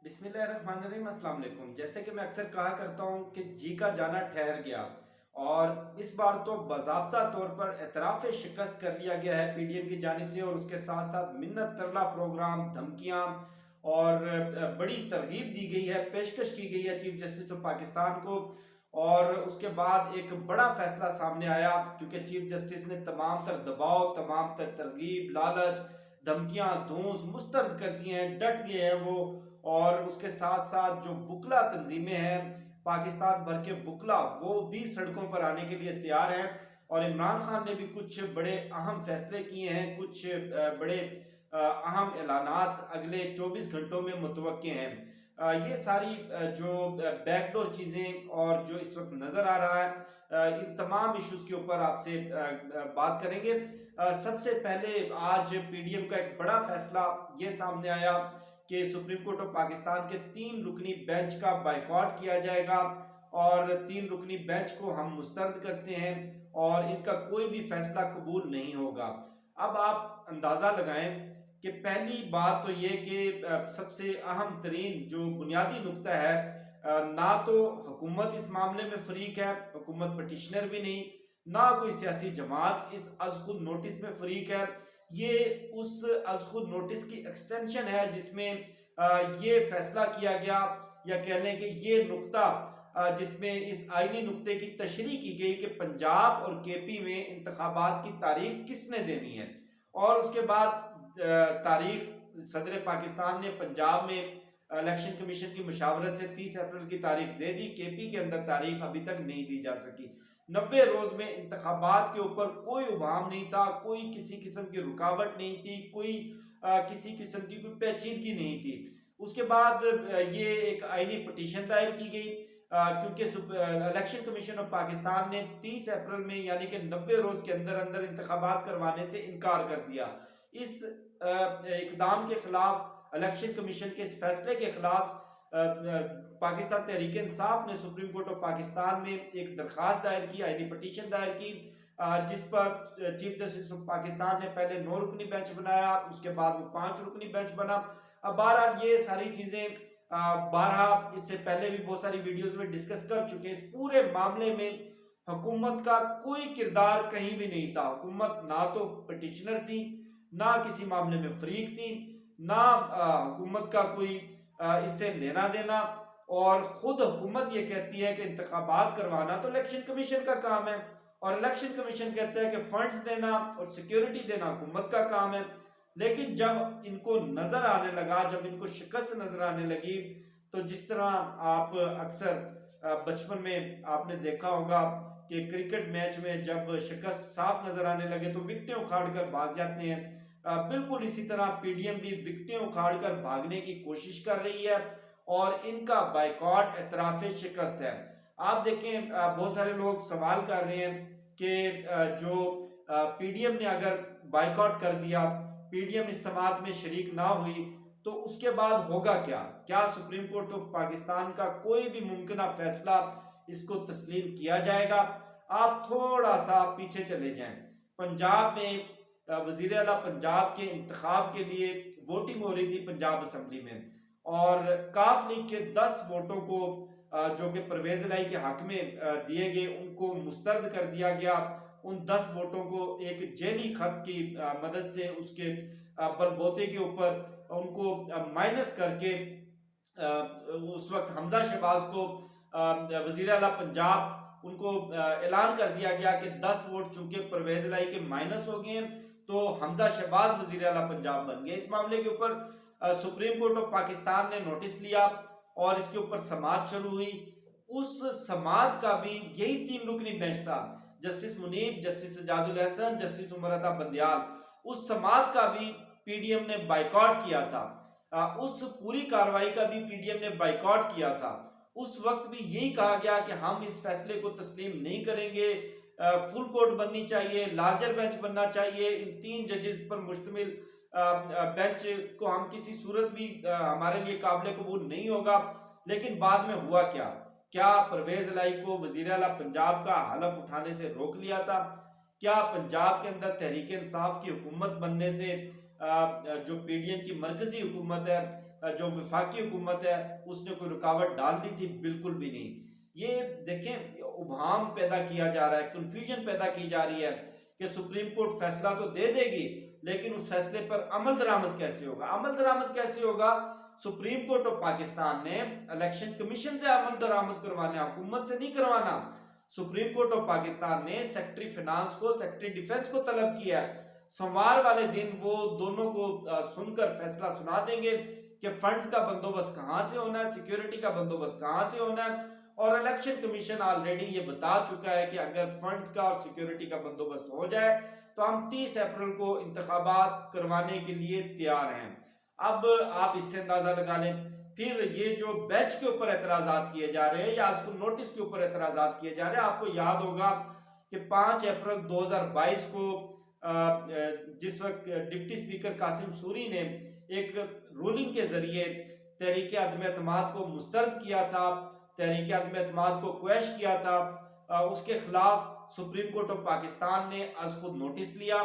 बिस्मिल्लाहिर्रहमानिर्रहीम, अस्सलाम वालेकुम। जैसे कि मैं अक्सर कहा करता हूँ कि जी का जाना ठहर गया, और इस बार तो बाज़ाब्ता तौर पर एतराफ़ शिकस्त कर लिया गया है पीडीएम की जानिब से, और उसके साथ साथ मिन्नत तरला प्रोग्राम, धमकियाँ और बड़ी तरगीब दी गई है, पेशकश की गई है चीफ जस्टिस ऑफ पाकिस्तान को। और उसके बाद एक बड़ा फैसला सामने आया, क्योंकि चीफ जस्टिस ने तमाम तर दबाव, तमाम तर तरगीब, लालच, धमकियाँ, धौंस मुस्तरद कर दिए हैं, डट गए हैं वो। और उसके साथ साथ जो वकला तंजीमें हैं, पाकिस्तान भर के वकला, वो भी सड़कों पर आने के लिए तैयार हैं। और इमरान खान ने भी कुछ बड़े अहम फैसले किए हैं, कुछ बड़े अहम ऐलानात अगले 24 घंटों में मुतवक्के हैं। ये सारी जो बैकडोर चीज़ें और जो इस वक्त नज़र आ रहा है, इन तमाम इश्यूज़ के ऊपर आपसे बात करेंगे। सबसे पहले आज पीडीएम का एक बड़ा फैसला ये सामने आया कि सुप्रीम कोर्ट ऑफ पाकिस्तान के 3 रुकनी बेंच का बाइकॉट किया जाएगा, और 3 रुकनी बेंच को हम मुस्तरद करते हैं, और इनका कोई भी फैसला कबूल नहीं होगा। अब आप अंदाज़ा लगाएं कि पहली बात तो ये कि सबसे अहम तरीन जो बुनियादी नुक्ता है, ना तो हुकूमत इस मामले में फरीक है, हुकूमत पटिशनर भी नहीं, ना कोई सियासी जमात इस अज खुद नोटिस में फरीक है। ये उस अज खुद नोटिस की एक्सटेंशन है जिसमें ये फैसला किया गया, या कह लें कि ये नुक्ता जिसमें इस आईनी नुक्ते की तशरीह की गई कि पंजाब और केपी में इंतखाबात की तारीख किसने देनी है। और उसके बाद तारीख सदर पाकिस्तान ने पंजाब में इलेक्शन कमीशन की मुशावरत से 30 अप्रैल की तारीख दे दी। केपी के अंदर तारीख अभी तक नहीं दी जा सकी। 90 रोज में इंतखाबात के ऊपर कोई उबाम नहीं था, कोई किसी किस्म की रुकावट नहीं थी, कोई किसी किस्म की कोई पेचीदगी नहीं थी। उसके बाद ये एक आईनी पटिशन दायर की गई, क्योंकि इलेक्शन कमीशन ऑफ पाकिस्तान ने 30 अप्रैल में यानी कि 90 रोज के अंदर अंदर इंतखाबात करवाने से इनकार कर दिया। इस इकदाम के खिलाफ, इलेक्शन कमीशन के इस फैसले के खिलाफ पाकिस्तान तहरीक इंसाफ ने सुप्रीम कोर्ट ऑफ पाकिस्तान में एक दरखास्त दायर की, आईनी पटिशन दायर की, जिस पर चीफ जस्टिस ऑफ पाकिस्तान ने पहले 9 रुकनी बेंच बनाया, उसके बाद वो 5 रुकनी बेंच बना। अब बहरहाल ये सारी चीजें बारहा इससे पहले भी बहुत सारी वीडियोस में डिस्कस कर चुके हैं। इस पूरे मामले में हुकूमत का कोई किरदार कहीं भी नहीं था। हुकूमत ना तो पटिशनर थी, ना किसी मामले में फरीक थी, ना हुकूमत का कोई इससे लेना देना। और खुद हुकूमत ये कहती है कि इंतखाबात करवाना तो इलेक्शन कमीशन का काम है, और इलेक्शन कमीशन कहता है कि फंड्स देना और सिक्योरिटी देना हुकूमत का काम है। लेकिन जब इनको नजर आने लगा, जब इनको शिकस्त नजर आने लगी, तो जिस तरह आप अक्सर बचपन में आपने देखा होगा कि क्रिकेट मैच में जब शिकस्त साफ नजर आने लगे तो विकटें उखाड़ कर भाग जाते हैं, बिल्कुल इसी तरह पीडीएम भी विकटें उखाड़ कर भागने की कोशिश कर रही है, और इनका बाइकॉट एतराफ शिकस्त है। आप देखें, बहुत सारे लोग सवाल कर रहे हैं कि जो पीडीएम ने अगर बाइकॉट कर दिया, पीडीएम इस समात में शरीक ना हुई, तो उसके बाद होगा क्या? क्या सुप्रीम कोर्ट ऑफ पाकिस्तान का कोई भी मुमकिन फैसला इसको तस्लीम किया जाएगा? आप थोड़ा सा पीछे चले जाएं। पंजाब में वजीर आला पंजाब के इंतखाब के लिए वोटिंग हो रही थी पंजाब असम्बली में, और काफ लीग के 10 वोटों को जो कि परवेज इलाही के हक में दिए गए, उनको मुस्तरद कर दिया गया। उन 10 वोटों को एक जेली खत की मदद से उसके बलबोते के ऊपर उनको माइनस करके उस वक्त हमजा शहबाज को वजीर आला पंजाब उनको ऐलान कर दिया गया कि 10 वोट चूंकि परवेज इलाही के माइनस हो गए हैं, तो हमजा शहबाज वजीर आला पंजाब बन गए। इस मामले के ऊपर सुप्रीम कोर्ट ऑफ पाकिस्तान ने नोटिस लिया, और इसके ऊपर समाअत शुरू हुई। उस समाअत का भी यही 3 रुकनी बेंच था, justice Munib, justice Ijazul Hassan, justice Umar Ata Bandial. उस समाअत का भी पीडीएम ने बाइकॉट किया था, उस पूरी कार्रवाई का भी पीडीएम ने बाइकॉट किया था। उस वक्त भी यही कहा गया कि हम इस फैसले को तस्लीम नहीं करेंगे, फुल कोर्ट बननी चाहिए, लार्जर बेंच बनना चाहिए, इन 3 जजेस पर मुश्तमिल बेंच को हम किसी सूरत भी हमारे लिए काबिल कबूल नहीं होगा। लेकिन बाद में हुआ क्या? क्या परवेज इलाही को वजीर आला पंजाब का हलफ उठाने से रोक लिया था? क्या पंजाब के अंदर तहरीक इंसाफ की हुकूमत बनने से जो पीडीएम की मरकजी हुकूमत है, जो वफाकी हुकूमत है उसने कोई रुकावट डाल दी थी? बिल्कुल भी नहीं। ये देखें, उभाम पैदा किया जा रहा है, कंफ्यूजन पैदा की जा रही है कि सुप्रीम कोर्ट फैसला तो दे देगी, लेकिन उस फैसले पर अमल दरामद कैसे होगा? अमल दरामद कैसे होगा? सुप्रीम कोर्ट ऑफ पाकिस्तान ने इलेक्शन कमीशन से अमल दरामद करवाना, हुकूमत से नहीं करवाना। सुप्रीम कोर्ट ऑफ पाकिस्तान ने सेक्रेटरी फाइनेंस को, सेक्रेटरी डिफेंस को तलब किया है। सोमवार वाले दिन वो दोनों को सुनकर फैसला सुना देंगे कि फंड्स का बंदोबस्त कहां से होना है, सिक्योरिटी का बंदोबस्त कहां से होना है। और इलेक्शन कमीशन ऑलरेडी ये बता चुका है कि अगर फंड्स का और सिक्योरिटी का बंदोबस्त हो जाए तो हम 30 अप्रैल को इंतखाबात करवाने के लिए तैयार हैं। अब आप इससे अंदाजा लगा लें। फिर ये जो बेंच के ऊपर एतराजात किए जा रहे हैं या आज को नोटिस के ऊपर एतराजात किए जा रहे हैं, आपको याद होगा कि 5 अप्रैल 2022 को जिस वक्त डिप्टी स्पीकर कासिम सूरी ने एक रूलिंग के जरिए तहरीक अदम एतमाद को मुस्तरद किया था, तहरीक अदम एतमाद को क्वेश किया था, उसके खिलाफ सुप्रीम कोर्ट ऑफ पाकिस्तान ने आज खुद नोटिस लिया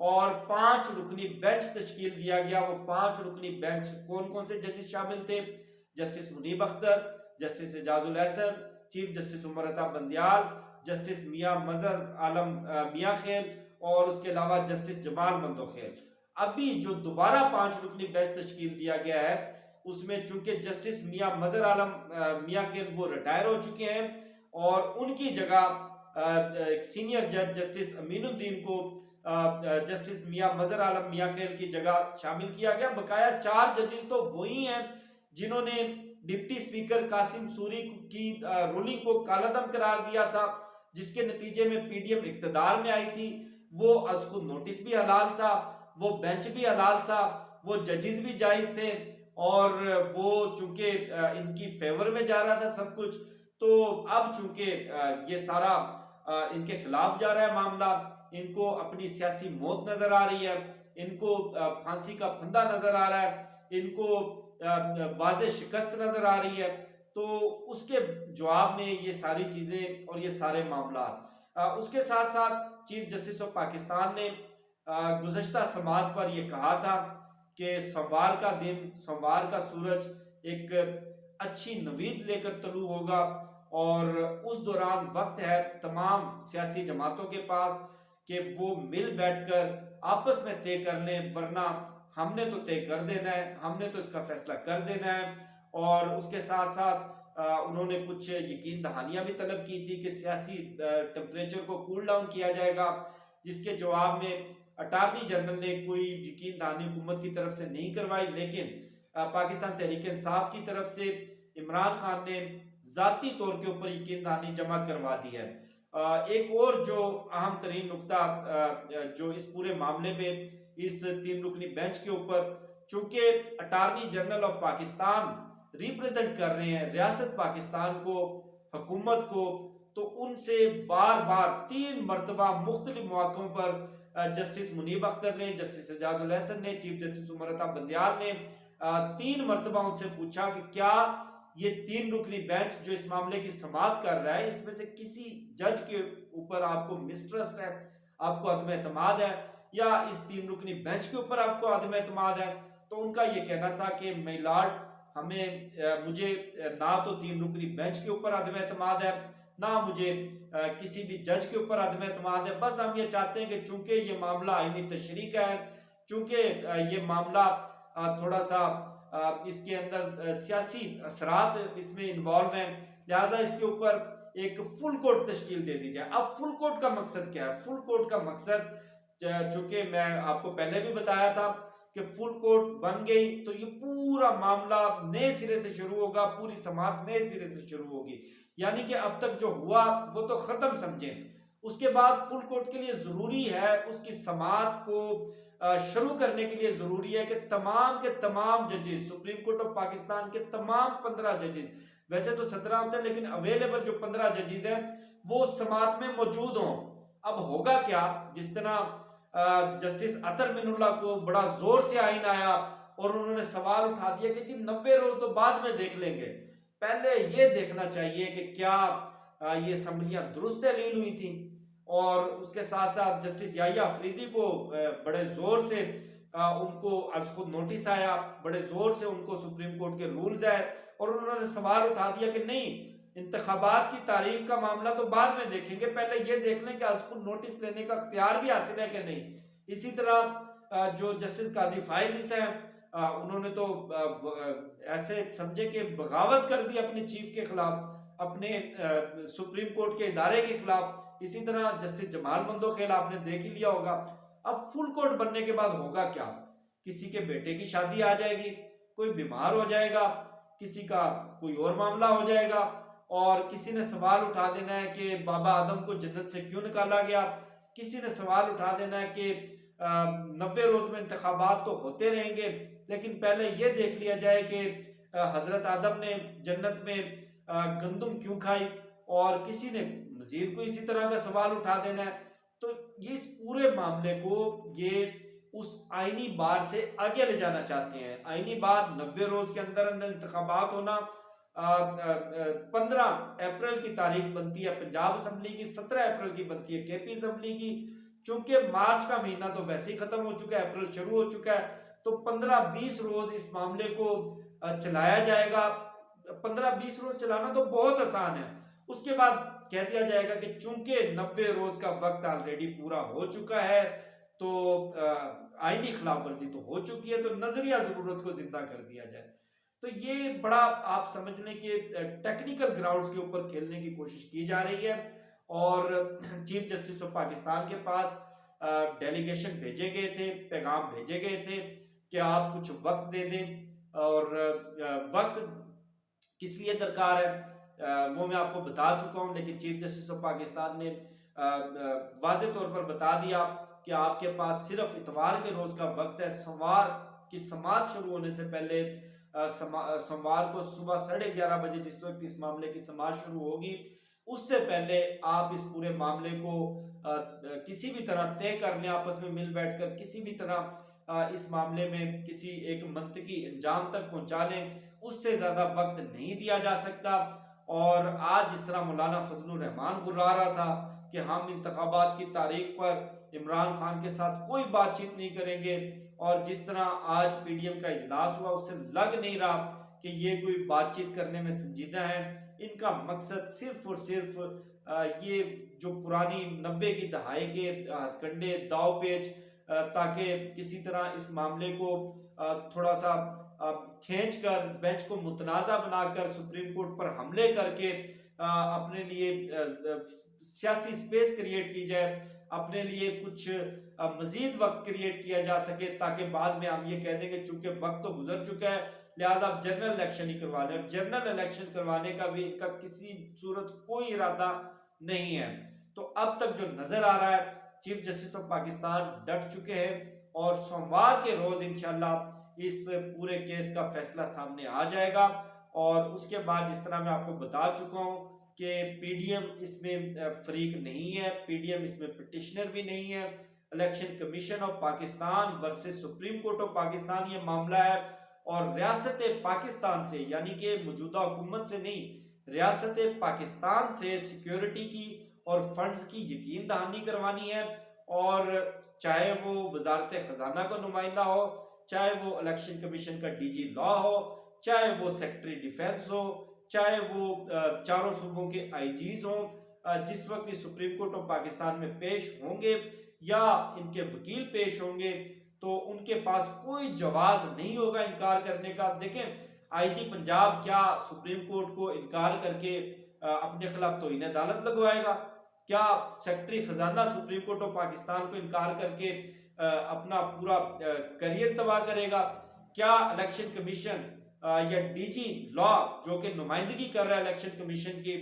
और 5 रुकनी बेंच तश्कील दिया गया। वो 5 रुकनी बेंच कौन कौन से जजेस शामिल थे? Justice Munib Akhtar, justice Ijazul Ahsan, chief justice Umar Ata Bandial, justice मियां मजहर आलम मियां खेल और उसके अलावा जस्टिस जमाल मंदोखेल। अभी जो दोबारा 5 रुकनी बेंच तश्कील दिया गया है उसमें चूंकि जस्टिस मियां मजहर आलम मियां खेल वो रिटायर हो चुके हैं और उनकी जगह एक सीनियर जज जस्टिस अमीनुद्दीन को जस्टिस मियां मजहर आलम मियां खेल की जगह शामिल किया गया। बकाया 4 जजेस तो वही हैं जिन्होंने डिप्टी स्पीकर कासिम सूरी की रूलिंग को कालादम करार दिया था, जिसके नतीजे में पीडीएम इक्तदार में आई थी। वो आज खुद नोटिस भी हलाल था, वो बेंच भी हलाल था, वो जजेस भी जायज थे और वो चूंकि इनकी फेवर में जा रहा था सब कुछ, तो अब चूंकि ये सारा इनके खिलाफ जा रहा है मामला, इनको अपनी सियासी मौत नजर आ रही है, इनको फांसी का फंदा नजर आ रहा है, इनको वाज़े शिकस्त नजर आ रही है, तो उसके जवाब में ये सारी चीजें और ये सारे मामला। उसके साथ साथ चीफ जस्टिस ऑफ पाकिस्तान ने गुज़श्ता समात पर यह कहा था कि सोमवार का दिन, सोमवार का सूरज एक अच्छी नवीद लेकर तलू होगा और उस दौरान वक्त है तमाम सियासी जमातों के पास कि वो मिल बैठकर आपस में तय कर लें, वरना हमने तो तय कर देना है, हमने तो इसका फैसला कर देना है। और उसके साथ साथ उन्होंने कुछ यकीन दहानियां भी तलब की थी कि सियासी टेम्परेचर को कूल डाउन किया जाएगा, जिसके जवाब में अटारनी जनरल ने कोई यकीन दहानी हुकूमत की तरफ से नहीं करवाई, लेकिन पाकिस्तान तहरीक इंसाफ की तरफ से इमरान खान ने जाती तौर के ऊपर यकीन दहानी जमा करवा दी है। एक और जो अहम तरीन नुकता जो इस पूरे मामले पे इस 3 रुकनी बेंच के ऊपर, चूंकि attorney general of Pakistan represent कर रहे हैं रियासत पाकिस्तान को, हुकूमत को, तो उनसे बार बार 3 मरतबा मुख्तलिफ मौकों पर जस्टिस मुनीब अख्तर ने, जस्टिस एजाजुल एहसन ने, चीफ जस्टिस उमर अता बंदियाल ने 3 मरतबा उनसे पूछा कि क्या ये 3 रुकनी बेंच जो इस मामले की समाअत कर रहा है, इसमें से किसी जज के ऊपर आपको मिसट्रस्ट है, आपको अदम एतमाद है, या इस 3 रुकनी बेंच के ऊपर आपको अदम एतमाद है? तो उनका ये कहना था कि माय लॉर्ड, मुझे ना तो 3 रुकनी बेंच के ऊपर अदम एतमाद है, ना मुझे किसी भी जज के ऊपर अदम एतमाद है। बस हम ये चाहते हैं कि चूंकि ये मामला आईनी तशरीह का है, चूंकि ये मामला थोड़ा सा इसके अंदर सियासी असरात इसमें इन्वॉल्व हैं, लिहाजा इसके ऊपर एक फुल कोर्ट तश्कील दे दी जाए। अब फुल कोर्ट का मकसद क्या है? फुल कोर्ट का मकसद, चूंकि मैं आपको पहले भी बताया था कि फुल कोर्ट बन गई तो ये पूरा मामला नए सिरे से शुरू होगा, पूरी समाअत नए सिरे से शुरू होगी, यानी कि अब तक जो हुआ वो तो खत्म समझें। उसके बाद फुल कोर्ट के लिए जरूरी है, उसकी समाअत को शुरू करने के लिए जरूरी है कि तमाम के तमाम जजेस, सुप्रीम कोर्ट ऑफ पाकिस्तान के तमाम 15 जजेस, वैसे तो 17 होते हैं लेकिन अवेलेबल जो 15 जजेस हैं वो समाअत में मौजूद हों। अब होगा क्या, जिस तरह जस्टिस अतर मिनुल्लाह को बड़ा जोर से आइन आया और उन्होंने सवाल उठा दिया कि जी 90 रोज तो बाद में देख लेंगे, पहले ये देखना चाहिए कि क्या ये असम्बलियां दुरुस्त तहलील हुई थी। और उसके साथ साथ जस्टिस याहिया अफरीदी को बड़े जोर से उनको आज खुद नोटिस आया, बड़े जोर से उनको सुप्रीम कोर्ट के रूल्स आए और उन्होंने सवाल उठा दिया कि नहीं, इंतखाबात की तारीख का मामला तो बाद में देखेंगे, पहले ये देख लें कि आज खुद नोटिस लेने का इख्तियार भी हासिल है कि नहीं। इसी तरह जो जस्टिस काजी फाइज हैं, उन्होंने तो ऐसे समझे कि बगावत कर दी अपने चीफ के खिलाफ, अपने सुप्रीम कोर्ट के इदारे के खिलाफ। इसी तरह जस्टिस जमाल बंदोखेल आपने देख ही लिया होगा। अब फुल कोर्ट बनने के बाद होगा क्या? किसी के बेटे की शादी आ जाएगी, कोई बीमार हो जाएगा, किसी का कोई और मामला हो जाएगा और किसी ने सवाल उठा देना है कि बाबा आदम को जन्नत से क्यों निकाला गया। किसी ने सवाल उठा देना है कि 90 रोज में इंतखाबात तो होते रहेंगे, लेकिन पहले ये देख लिया जाए कि हजरत आदम ने जन्नत में गंदम क्यों खाई। और किसी ने मजीद को इसी तरह का सवाल उठा देना है। तो ये इस पूरे मामले को ये उस आईनी बार से आगे ले जाना चाहते हैं। आईनी बार 90 रोज के अंदर अंदर इंतखाबात होना, 15 अप्रैल की तारीख बनती है पंजाब असम्बली की, 17 अप्रैल की बनती है केपी असम्बली की। चूंकि मार्च का महीना तो वैसे ही खत्म हो चुका है, अप्रैल शुरू हो चुका है, तो 15-20 रोज इस मामले को चलाया जाएगा। 15-20 रोज चलाना तो बहुत आसान है। उसके बाद कह दिया जाएगा कि चूंकि 90 रोज का वक्त ऑलरेडी पूरा हो चुका है, तो आईनी खिलाफ वर्जी तो हो चुकी है, तो नजरिया जरूरत को जिंदा कर दिया जाए। तो ये बड़ा आप समझ लें कि टेक्निकल ग्राउंड्स के ऊपर खेलने की कोशिश की जा रही है। और चीफ जस्टिस ऑफ पाकिस्तान के पास डेलीगेशन भेजे गए थे, पैगाम भेजे गए थे कि आप कुछ वक्त दे दें। और वक्त किस लिए दरकार है वो मैं आपको बता चुका हूं, लेकिन चीफ जस्टिस ऑफ पाकिस्तान ने वाज़ेह तौर पर बता दिया कि आपके पास सिर्फ इतवार के रोज का वक्त है। सोमवार की समाअत शुरू होने से पहले, सोमवार को सुबह 11:30 बजे जिस वक्त इस मामले की समाअत शुरू होगी, उससे पहले आप इस पूरे मामले को किसी भी तरह तय कर लें, आपस में मिल बैठकर किसी भी तरह इस मामले में किसी एक मंतकी अंजाम तक पहुंचा लें। उससे ज्यादा वक्त नहीं दिया जा सकता। और आज जिस तरह मौलाना फजलुर रहमान गुर्रा रहा था कि हम इंतखाबात की तारीख पर इमरान खान के साथ कोई बातचीत नहीं करेंगे, और जिस तरह आज पीडीएम का इजलास हुआ उससे लग नहीं रहा कि ये कोई बातचीत करने में संजीदा है। इनका मकसद सिर्फ और सिर्फ ये जो पुरानी 90 की दहाई के हथकंडे दाव पेच, ताकि किसी तरह इस मामले को थोड़ा सा खींच कर बेंच को मुतनाज़ा बनाकर सुप्रीम कोर्ट पर हमले करके अपने लिए सियासी स्पेस क्रिएट की जाए, अपने लिए कुछ मजीद वक्त क्रिएट किया जा सके, ताकि बाद में हम ये कह दें कि चूंकि वक्त तो गुजर चुका है लिहाजा आप जनरल इलेक्शन ही करवा लें। और जनरल इलेक्शन करवाने का भी इनका किसी सूरत कोई इरादा नहीं है। तो अब तक जो नजर आ रहा है, चीफ जस्टिस ऑफ पाकिस्तान डट चुके हैं और सोमवार के रोज इंशाल्लाह इस पूरे केस का फैसला सामने आ जाएगा। और उसके बाद जिस तरह मैं आपको बता चुका हूं कि पीडीएम इसमें फरीक नहीं है, पीडीएम इसमें पिटिशनर भी नहीं है। Election commission of Pakistan versus supreme court of Pakistan ये मामला है। और रियासत पाकिस्तान से, यानी कि मौजूदा हुकूमत से नहीं, रियासत पाकिस्तान से सिक्योरिटी की और फंड्स की यकीन दहानी करवानी है। और चाहे वो वजारत खजाना का नुमाइंदा हो, चाहे वो इलेक्शन कमीशन का डीजी लॉ हो, चाहे वो सेक्रेटरी डिफेंस हो, चाहे वो चारों सूबों के आईजीज हो, जिस वक्त सुप्रीम कोर्ट ऑफ पाकिस्तान में पेश होंगे या इनके वकील पेश होंगे, तो उनके पास कोई जवाज नहीं होगा इनकार करने का। देखें, आईजी पंजाब क्या सुप्रीम कोर्ट को इनकार करके अपने खिलाफ तौहीन अदालत लगवाएगा? क्या सेक्रेटरी खजाना सुप्रीम कोर्ट ऑफ पाकिस्तान को इनकार करके अपना पूरा करियर तबाह करेगा? क्या इलेक्शन कमीशन या डीजी लॉ जो कि नुमाइंदगी कर रहा है इलेक्शन कमीशन की,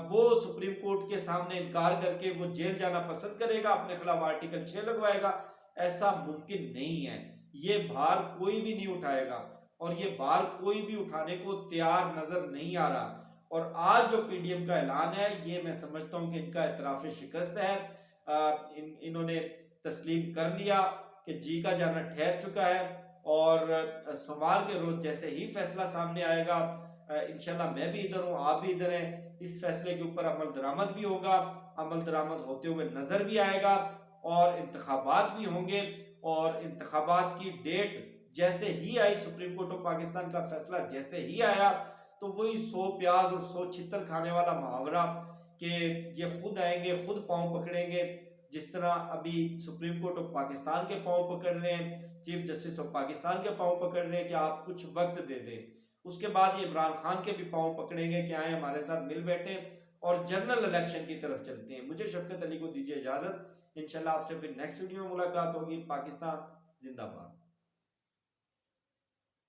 वो सुप्रीम कोर्ट के सामने इनकार करके वो जेल जाना पसंद करेगा, अपने खिलाफ आर्टिकल 6 लगवाएगा? ऐसा मुमकिन नहीं है। ये भार कोई भी नहीं उठाएगा और ये भार कोई भी उठाने को तैयार नजर नहीं आ रहा। और आज जो पीडीएम का ऐलान है, ये मैं समझता हूं कि इनका इतराफ शिकस्त है। इन्होंने तस्लीम कर लिया कि जी का जाना ठहर चुका है। और सोमवार के रोज जैसे ही फैसला सामने आएगा, इंशाल्लाह मैं भी इधर हूँ, आप भी इधर हैं, इस फैसले के ऊपर अमल दरामद भी होगा, अमल दरामद होते हुए नजर भी आएगा और इंतखाबात भी होंगे। और इंतखाबात की डेट जैसे ही आई, सुप्रीम कोर्ट ऑफ पाकिस्तान का फैसला जैसे ही आया, तो वही 100 प्याज और 100 छितर खाने वाला मुहावरा कि ये खुद आएंगे, खुद पांव पकड़ेंगे। जिस तरह अभी सुप्रीम कोर्ट ऑफ पाकिस्तान के पांव पकड़ रहे हैं, चीफ जस्टिस ऑफ पाकिस्तान के पांव पकड़ रहे हैं कि आप कुछ वक्त दे दें, उसके बाद ये इमरान खान के भी पांव पकड़ेंगे कि आए हमारे साथ मिल बैठे और जनरल इलेक्शन की तरफ चलते हैं। मुझे शफकत अली को दीजिए इजाजत, इंशाल्लाह आपसे फिर नेक्स्ट वीडियो में मुलाकात होगी। पाकिस्तान जिंदाबाद।